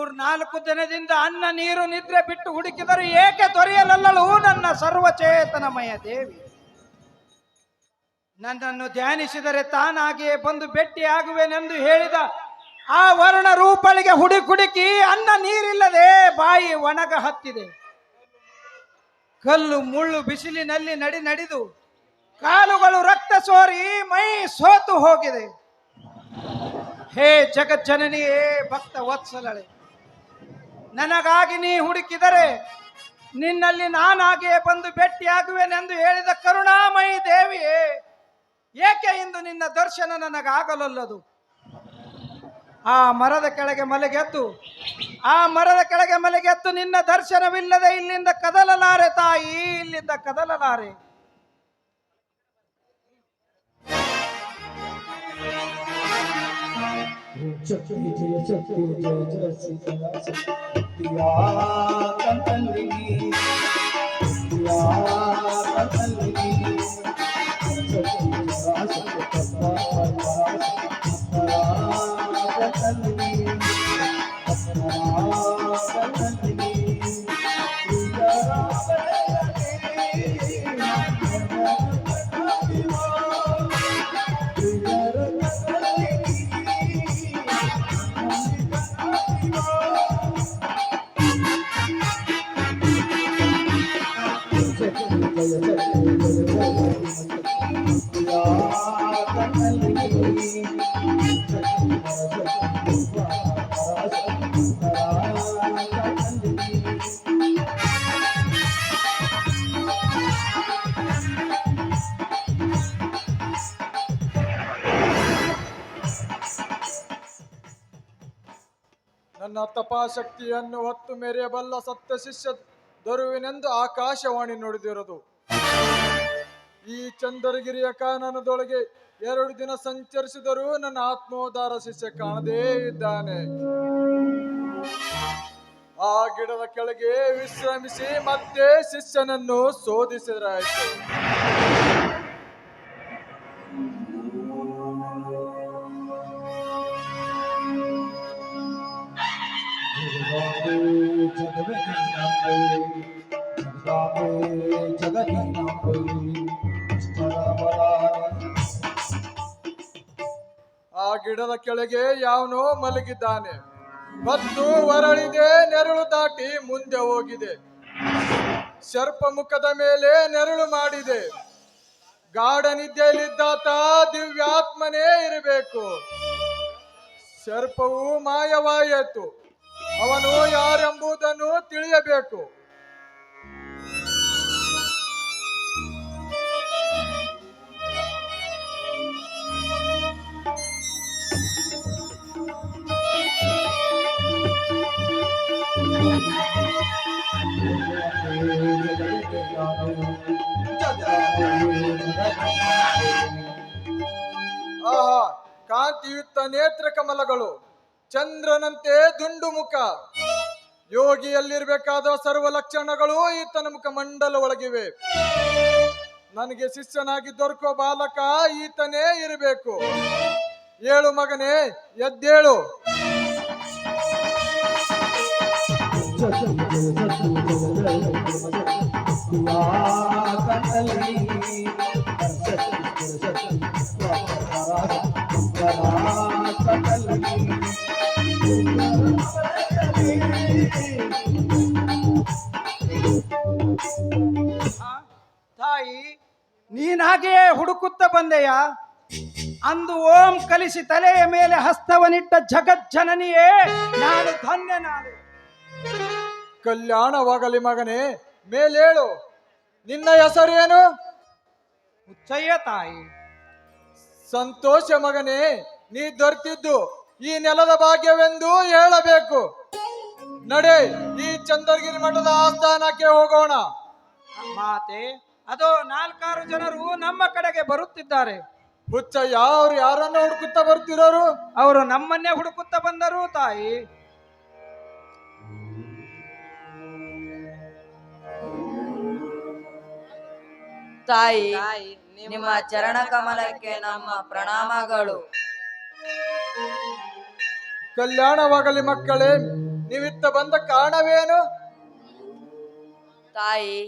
3-4 ದಿನದಿಂದ ಅನ್ನ ನೀರು ನಿದ್ರೆ ಬಿಟ್ಟು ಹುಡುಕಿದರೂ ಏಕೆ ದೊರೆಯಲಲ್ಲಳು ನನ್ನ ಸರ್ವಚೇತನಮಯ ದೇವಿ. ನನ್ನನ್ನು ಧ್ಯಾನಿಸಿದರೆ ತಾನಾಗಿಯೇ ಬಂದು ಭೇಟಿಯಾಗುವೆನೆಂದು ಹೇಳಿದ ಆ ವರ್ಣ ರೂಪಳಿಗೆ ಹುಡುಕಿ ಅನ್ನ ನೀರಿಲ್ಲದೆ ಬಾಯಿ ಒಣಗ ಹತ್ತಿದೆ. ಕಲ್ಲು ಮುಳ್ಳು ಬಿಸಿಲಿನಲ್ಲಿ ನಡೆದು ಕಾಲುಗಳು ರಕ್ತ ಸೋರಿ ಮೈ ಸೋತು ಹೋಗಿದೆ. ಹೇ ಜಗಜ್ಜನನಿಯೇ, ಭಕ್ತ ವತ್ಸಲಳೆ, ನನಗಾಗಿ ನೀ ಹುಡುಕಿದರೆ ನಿನ್ನಲ್ಲಿ ನಾನಾಗಿಯೇ ಬಂದು ಭೇಟಿಯಾಗುವೆನೆಂದು ಹೇಳಿದ ಕರುಣಾಮಯಿ ದೇವಿಯೇ, ಏಕೆ ಇಂದು ನಿನ್ನ ದರ್ಶನ ನನಗಾಗಲಲ್ಲದು? ಆ ಮರದ ಕೆಳಗೆ ಮಲಗೆದ್ದು ನಿನ್ನ ದರ್ಶನವಿಲ್ಲದೆ ಇಲ್ಲಿಂದ ಕದಲಲಾರೆ ತಾಯಿ, ಇಲ್ಲಿಂದ ಕದಲಲಾರೆ. शक्ति जय सीता ನನ್ನ ತಪಾಶಕ್ತಿಯನ್ನು ಹೊತ್ತು ಮೆರೆಯಬಲ್ಲ ಸತ್ಯ ಶಿಷ್ಯ ದೊರುವಿನೆಂದು ಆಕಾಶವಾಣಿ ನುಡಿದಿರೋದು. ಈ ಚಂದ್ರಗಿರಿಯ ಕಾನನದೊಳಗೆ 2 ದಿನ ಸಂಚರಿಸಿದರೂ ನನ್ನ ಆತ್ಮೋದ್ಧಾರ ಶಿಷ್ಯ ಕಾಣದೇ ಇದ್ದಾನೆ. ಆ ಗಿಡದ ಕೆಳಗೆ ವಿಶ್ರಮಿಸಿ ಮತ್ತೆ ಶಿಷ್ಯನನ್ನು ಶೋಧಿಸಿದರಾಯಿತು. ಆ ಗಿಡದ ಕೆಳಗೆ ಯಾವನೋ ಮಲಗಿದ್ದಾನೆ. ಮತ್ತು ಹೊರಳಿದೆ, ನೆರಳು ದಾಟಿ ಮುಂದೆ ಹೋಗಿದೆ. ಸರ್ಪ ಮುಖದ ಮೇಲೆ ನೆರಳು ಮಾಡಿದೆ. ಗಾಢ ನಿದ್ದೆಯಲ್ಲಿದ್ದಾತ ದಿವ್ಯಾತ್ಮನೇ ಇರಬೇಕು. ಸರ್ಪವು ಮಾಯವಾಯಿತು. ಅವನು ಯಾರೆಂಬುದನ್ನು ತಿಳಿಯಬೇಕು. ಆಹಾ, ಕಾಂತಿಯುಕ್ತ ನೇತ್ರ ಕಮಲಗಳು, ಚಂದ್ರನಂತೆ ದುಂಡು ಮುಖ. ಯೋಗಿಯಲ್ಲಿರಬೇಕಾದ ಸರ್ವ ಲಕ್ಷಣಗಳು ಈತನ ಮುಖ ಮಂಡಲ ಒಳಗಿವೆ. ನನಗೆ ಶಿಷ್ಯನಾಗಿ ದೊರಕುವ ಬಾಲಕ ಈತನೇ ಇರಬೇಕು. ಏಳು ಮಗನೇ, ಎದ್ದೇಳು. ತಾಯಿ, ನೀನಾಗೆಯೇ ಹುಡುಕುತ್ತ ಬಂದೆಯ? ಅಂದು ಓಂ ಕಲಿಸಿ ತಲೆಯ ಮೇಲೆ ಹಸ್ತವನಿಟ್ಟ ಜಗಜ್ಜನನಿಯೇ, ನಾನು ಧನ್ಯನಾದೆ. ಕಲ್ಯಾಣವಾಗಲಿ ಮಗನೇ, ಮೇಲೇಳು. ನಿನ್ನ ಹೆಸರೇನು? ಮುಚ್ಚಯ್ಯ ತಾಯಿ. ಸಂತೋಷ ಮಗನೇ, ನೀ ದೊರೆತಿದ್ದು ಈ ನೆಲದ ಭಾಗ್ಯವೆಂದು ಹೇಳಬೇಕು. ನಡೆ, ಈ ಚಂದ್ರಗಿರಿ ಮಠದ ಆಸ್ಥಾನಕ್ಕೆ ಹೋಗೋಣ. ಮಾತೆ, ಅದೋ 4-6 ಜನರು ನಮ್ಮ ಕಡೆಗೆ ಬರುತ್ತಿದ್ದಾರೆ. ಹುಚ್ಚಯ್ಯ, ಅವ್ರು ಯಾರನ್ನ ಹುಡುಕುತ್ತಾ ಬರ್ತಿರೋರು? ಅವರು ನಮ್ಮನ್ನೇ ಹುಡುಕುತ್ತಾ ಬಂದರು ತಾಯಿ. ತಾಯಿ, ನಿಮ್ಮ ಚರಣ ಕಮಲಕ್ಕೆ ನಮ್ಮ ಪ್ರಣಾಮಗಳು. ಕಲ್ಯಾಣವಾಗಲಿ ಮಕ್ಕಳೇ, ನೀವಿತ್ತ ಬಂದ ಕಾರಣವೇನು? ತಾಯಿ,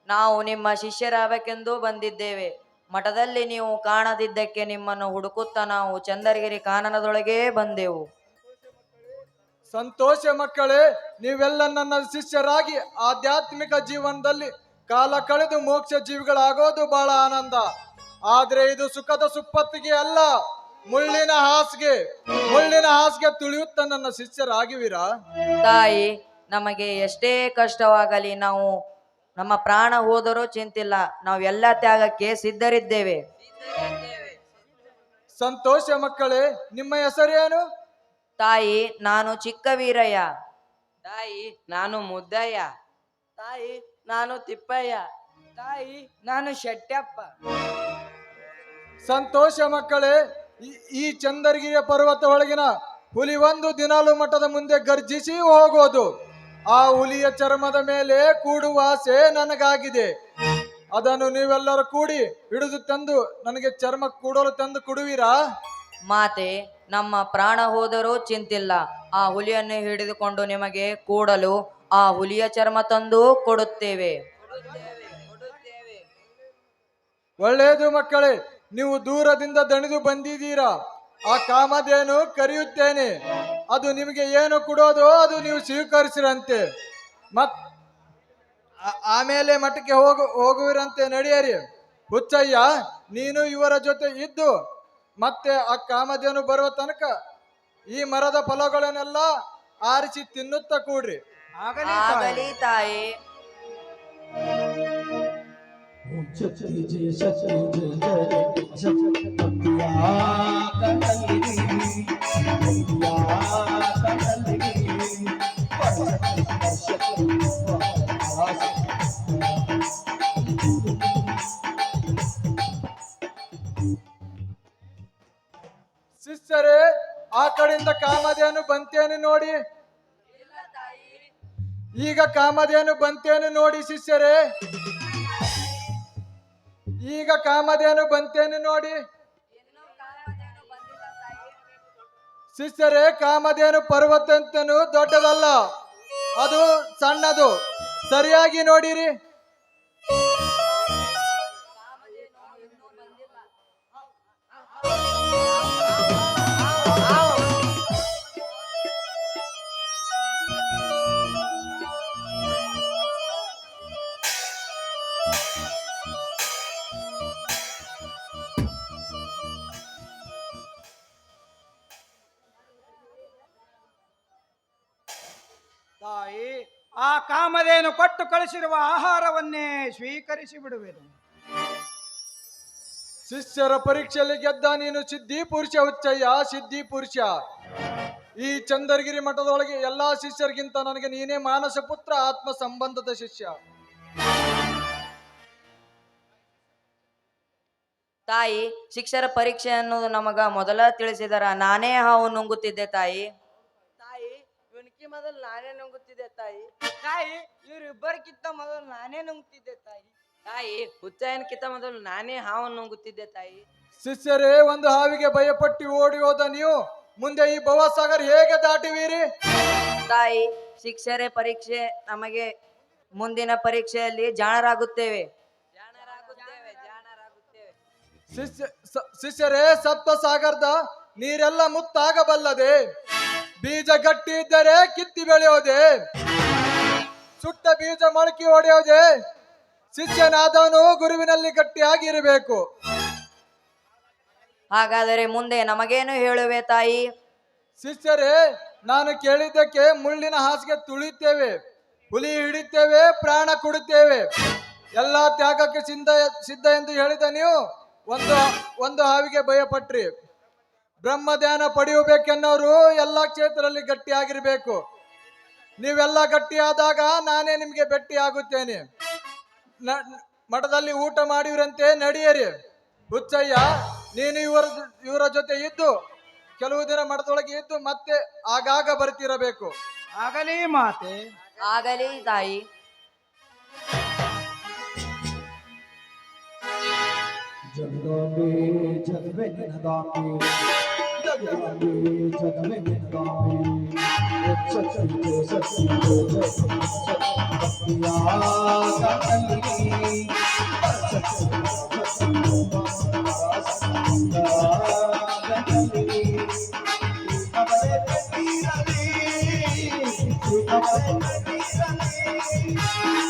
ನಾವು ನಿಮ್ಮ ಶಿಷ್ಯರಾಗಬೇಕೆಂದು ಬಂದಿದ್ದೇವೆ. ಮಠದಲ್ಲಿ ನೀವು ಕಾಣದಿದ್ದಕ್ಕೆ ನಿಮ್ಮನ್ನು ಹುಡುಕುತ್ತಾ ನಾವು ಚಂದ್ರಗಿರಿ ಕಾನನದೊಳಗೆ ಬಂದೆವು. ಸಂತೋಷ ಮಕ್ಕಳೇ, ನೀವೆಲ್ಲ ನನ್ನ ಶಿಷ್ಯರಾಗಿ ಆಧ್ಯಾತ್ಮಿಕ ಜೀವನದಲ್ಲಿ ಕಾಲ ಕಳೆದು ಮೋಕ್ಷ ಜೀವಿಗಳಾಗೋದು ಬಹಳ ಆನಂದ. ಆದ್ರೆ ಇದು ಸುಖದ ಸುಪ್ಪತ್ತಿಗೆ ಅಲ್ಲ, ಮುಳ್ಳಿನ ಹಾಸಿಗೆ ತುಳಿಯುತ್ತ ನನ್ನ ಶಿಷ್ಯರಾಗಿವಿರಾ? ತಾಯಿ, ನಮಗೆ ಎಷ್ಟೇ ಕಷ್ಟವಾಗಲಿ ನಾವು ನಮ್ಮ ಪ್ರಾಣ ಹೋದರೂ ಚಿಂತಿಲ್ಲ, ನಾವು ಎಲ್ಲ ತ್ಯಾಗಕ್ಕೆ ಸಿದ್ಧರಿದ್ದೇವೆ. ಸಂತೋಷ ಮಕ್ಕಳೇ, ನಿಮ್ಮ ಹೆಸರೇನು? ತಾಯಿ, ನಾನು ಚಿಕ್ಕ ವೀರಯ್ಯ. ತಾಯಿ, ನಾನು ಮುದ್ದಯ್ಯ. ತಾಯಿ, ನಾನು ತಿಪ್ಪಯ್ಯ. ತಾಯಿ, ನಾನು ಶೆಟ್ಟಪ್ಪ. ಸಂತೋಷ ಮಕ್ಕಳೇ, ಈ ಚಂದ್ರಗಿರಿಯ ಪರ್ವತ ಒಳಗಿನ ಹುಲಿ ಒಂದು ದಿನಾಲು ಮಠದ ಮುಂದೆ ಗರ್ಜಿಸಿ ಹೋಗೋದು. ಆ ಹುಲಿಯ ಚರ್ಮದ ಮೇಲೆ ಕೂಡುವ ಆಸೆ ನನಗಾಗಿದೆ. ಅದನ್ನು ನೀವೆಲ್ಲರೂ ಕೂಡಿ ಹಿಡಿದು ತಂದು ನನಗೆ ಚರ್ಮ ಕೂಡಲು ತಂದು ಕೊಡುವಿರಾ? ಮಾತೆ, ನಮ್ಮ ಪ್ರಾಣ ಹೋದರೂ ಚಿಂತಿಲ್ಲ, ಆ ಹುಲಿಯನ್ನು ಹಿಡಿದುಕೊಂಡು ನಿಮಗೆ ಕೂಡಲು ಆ ಹುಲಿಯ ಚರ್ಮ ತಂದು ಕೊಡುತ್ತೇವೆ. ಒಳ್ಳೆಯದು ಮಕ್ಕಳೇ, ನೀವು ದೂರದಿಂದ ದಣಿದು ಬಂದಿದ್ದೀರಾ. ಆ ಕಾಮಧೇನು ಕರೆಯುತ್ತೇನೆ, ಅದು ನಿಮಗೆ ಏನು ಕೊಡೋದು ಅದು ನೀವು ಸ್ವೀಕರಿಸಿರಂತೆ. ಆಮೇಲೆ ಮಠಕ್ಕೆ ಹೋಗುವಿರಂತೆ. ನಡೆಯರಿ. ಹುಚ್ಚಯ್ಯ, ನೀನು ಇವರ ಜೊತೆ ಇದ್ದು ಮತ್ತೆ ಆ ಕಾಮಧೇನು ಬರುವ ತನಕ ಈ ಮರದ ಫಲಗಳನ್ನೆಲ್ಲ ಆರಿಸಿ ತಿನ್ನುತ್ತಾ ಕೂಡ್ರಿ. ಆಗಲಿ ತಾಯಿ. ಓಂ ಶಕ್ತಿ ಜಯ ಶಕ್ತಿ ಜಯ ಜಯ ಶಕ್ತಿ ಭಕ್ತಿಯ ಕಣ್ಣಲ್ಲಿ ಭಕ್ತಿಯ ಕಣ್ಣಲ್ಲಿ ಶಿಷ್ಯರೇ, ಆ ಕಡೆಯಿಂದ ಕಾಮಧೇನು ಬಂತೇನು ನೋಡಿ. ಈಗ ಕಾಮಧೇನು ಬಂತೇನು ನೋಡಿ ಶಿಷ್ಯರೇ, ಈಗ ಕಾಮಧೇನು ಬಂತೇನು ನೋಡಿ. ಶಿಷ್ಯರೇ, ಕಾಮಧೇನು ಪರ್ವತ ಅಂತನೂ ದೊಡ್ಡದಲ್ಲ, ಅದು ಸಣ್ಣದು. ಸರಿಯಾಗಿ ನೋಡಿರಿ. ತಾಯಿ, ಆ ಕಾಮಧೇನು ಕೊಟ್ಟು ಕಳಿಸಿರುವ ಆಹಾರವನ್ನೇ ಸ್ವೀಕರಿಸಿ ಬಿಡುವೆನು. ಶಿಷ್ಯರ ಪರೀಕ್ಷೆಯಲ್ಲಿ ಗೆದ್ದ ನೀನು ಸಿದ್ಧಿ ಪುರುಷ. ಹುಚ್ಚಯ್ಯ, ಸಿದ್ಧಿ ಪುರುಷ. ಈ ಚಂದ್ರಗಿರಿ ಮಠದೊಳಗೆ ಎಲ್ಲಾ ಶಿಷ್ಯರಿಗಿಂತ ನನಗೆ ನೀನೇ ಮಾನಸ ಪುತ್ರ, ಆತ್ಮ ಸಂಬಂಧದ ಶಿಷ್ಯ. ತಾಯಿ, ಶಿಕ್ಷರ ಪರೀಕ್ಷೆ ಅನ್ನೋದು ನಮಗ ಮೊದಲ ತಿಳಿಸಿದರ ನಾನೇ ಹಾವು ನುಂಗುತ್ತಿದ್ದೆ ತಾಯಿ. ತಾಯಿ, ಇವನಿಗೆ ಮೊದಲು ನಾನೇ ನುಂಗುತ್ತಿದ್ದೆ ತಾಯಿ. ತಾಯಿ, ಇವರಿಬ್ಬರಿಗಿಂತ ಮೊದಲು ನಾನೇ ನುಂಗುತ್ತಿದ್ದೆ ತಾಯಿ. ತಾಯಿ, ಹುಚ್ಚಯ್ಯನಕ್ಕಿಂತ ಮೊದಲು ನಾನೇ ಹಾವು ನುಂಗುತ್ತಿದ್ದೆ ತಾಯಿ. ಶಿಷ್ಯರೇ, ಒಂದು ಹಾವಿಗೆ ಭಯಪಟ್ಟು ಓಡಿ ಹೋದ ನೀವು ಮುಂದೆ ಈ ಭವಸಾಗರ್ ಹೇಗೆ ದಾಟಿವಿರಿ? ತಾಯಿ, ಶಿಕ್ಷರ ಪರೀಕ್ಷೆ ನಮಗೆ ಮುಂದಿನ ಪರೀಕ್ಷೆಯಲ್ಲಿ ಜಾಣರಾಗುತ್ತೇವೆ. ಶಿಷ್ಯರೇ, ಸಪ್ತ ಸಾಗರದ ನೀರೆಲ್ಲ ಮುತ್ತಾಗಬಲ್ಲದೆ, ಬೀಜ ಗಟ್ಟಿ ಇದ್ದರೆ ಕಿತ್ತಿ ಬೆಳೆಯೋದೆ, ಸುಟ್ಟ ಬೀಜ ಮೊಳಕೆ ಹೊಡೆಯೋದೆ. ಶಿಷ್ಯನಾದವನು ಗುರುವಿನಲ್ಲಿ ಗಟ್ಟಿಯಾಗಿರಬೇಕು. ಹಾಗಾದರೆ ಮುಂದೆ ನಮಗೇನು ಹೇಳುವೆ ತಾಯಿ? ಶಿಷ್ಯರೇ, ನಾನು ಕೇಳಿದ್ದಕ್ಕೆ ಮುಳ್ಳಿನ ಹಾಸಿಗೆ ತುಳಿತೇವೆ, ಹುಲಿ ಹಿಡಿತೇವೆ, ಪ್ರಾಣ ಕೊಡುತ್ತೇವೆ, ಎಲ್ಲಾ ತ್ಯಾಗಕ್ಕೆ ಸಿದ್ಧ ಎಂದು ಹೇಳಿದ ನೀವು ಒಂದು ಹಾವಿಗೆ ಭಯಪಟ್ರಿ. ಬ್ರಹ್ಮ ಧ್ಯಾನ ಪಡೆಯಬೇಕೆನ್ನೋರು ಎಲ್ಲ ಕ್ಷೇತ್ರದಲ್ಲಿ ಗಟ್ಟಿಯಾಗಿರ್ಬೇಕು. ನೀವೆಲ್ಲ ಗಟ್ಟಿಯಾದಾಗ ನಾನೇ ನಿಮ್ಗೆ ಭೇಟಿಯಾಗುತ್ತೇನೆ. ಮಠದಲ್ಲಿ ಊಟ ಮಾಡಿವ್ರಂತೆ. ನಡೆಯರಿ. ಹುಚ್ಚಯ್ಯ, ನೀನು ಇವರ ಜೊತೆ ಇದ್ದು ಕೆಲವು ದಿನ ಮಠದೊಳಗೆ ಇದ್ದು ಮತ್ತೆ ಆಗಾಗ ಬರ್ತಿರಬೇಕು. ಆಗಲಿ ಮಾತೆ. ಆಗಲಿ ತಾಯಿ. ಜಗದಾಂಬೆ ಜಗವೇ ನಿನದಾಂಬೆ, ಜಗದಾಂಬೆ ಜಗವೇ ನಿನದಾಂಬೆ. Thank you.